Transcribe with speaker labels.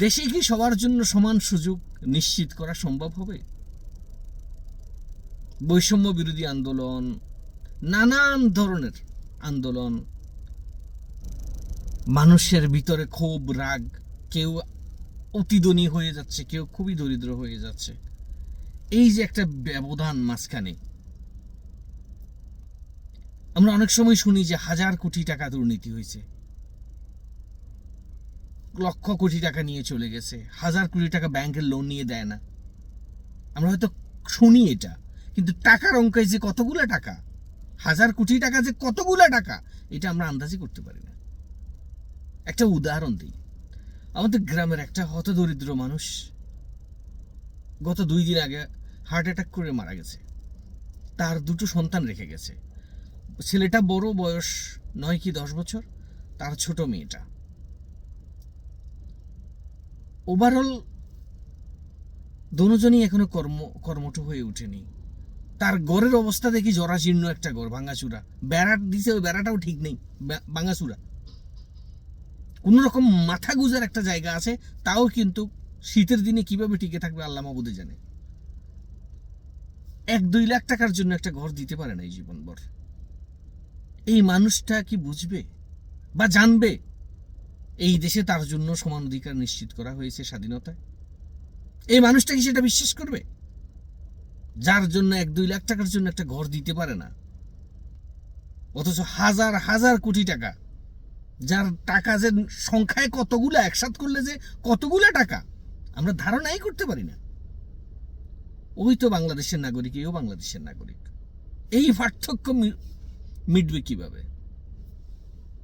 Speaker 1: দেশে কি সবার জন্য সমান সুযোগ নিশ্চিত করা সম্ভব হবে? বৈষম্য বিরোধী আন্দোলন, নানান ধরনের আন্দোলন, মানুষের ভিতরে ক্ষোভ রাগ, কেউ অতিধনী হয়ে যাচ্ছে, কেউ খুবই দরিদ্র হয়ে যাচ্ছে, এই যে একটা ব্যবধান মাঝখানে, আমরা অনেক সময় শুনি যে 1000 কোটি টাকা দুর্নীতি হয়েছে, লক্ষ কোটি টাকা নিয়ে চলে গেছে, 1000 কোটি টাকা ব্যাংকের লোন নিয়ে দেয় না। আমরা হয়তো শুনি এটা, কিন্তু টাকার অঙ্কে যে কতগুলা টাকা, 1000 কোটি টাকা যে কতগুলা টাকা, এটা আমরা আন্দাজই করতে পারি না। একটা উদাহরণ দিই, আমাদের গ্রামের একটা হতদরিদ্র মানুষ গত 2 দিন আগে হার্ট অ্যাটাক করে মারা গেছে। তার 2টো সন্তান রেখে গেছে। ছেলেটা বড়, বয়স 9 কি 10 বছর, তার ছোট মেয়েটা। ওভারঅল দুজনই এখনো কর্মঠ হয়ে ওঠেনি। তার ঘরের অবস্থা দেখি জরাজীর্ণ একটা ঘর, ভাঙাচুরা, বেড়া দিছে, ওই বেড়াটাও ঠিক নেই, ভাঙাচুরা। কোন রকম মাথা গুজার একটা জায়গা আছে, তাও কিন্তু শীতের দিনে কিভাবে টিকে থাকবে আল্লাহ মাবুদে জানে। 1-2 লাখ টাকার জন্য একটা ঘর দিতে পারে না এই জীবনভর। এই মানুষটা কি বুঝবে বা জানবে এই দেশে তার জন্য সমান অধিকার নিশ্চিত করা হয়েছে স্বাধীনতায়? এই মানুষটা কি সেটা বিশ্বাস করবে? যার জন্য 1-2 লাখ টাকার জন্য একটা ঘর দিতে পারে না, অথচ 1000 কোটি টাকা, যার টাকা যে সংখ্যায় কতগুলা, একসাথ করলে যে কতগুলা টাকা আমরা ধারণাই করতে পারি না। ওই তো বাংলাদেশের নাগরিক, এও বাংলাদেশের নাগরিক। এই পার্থক্য মিটবে কিভাবে?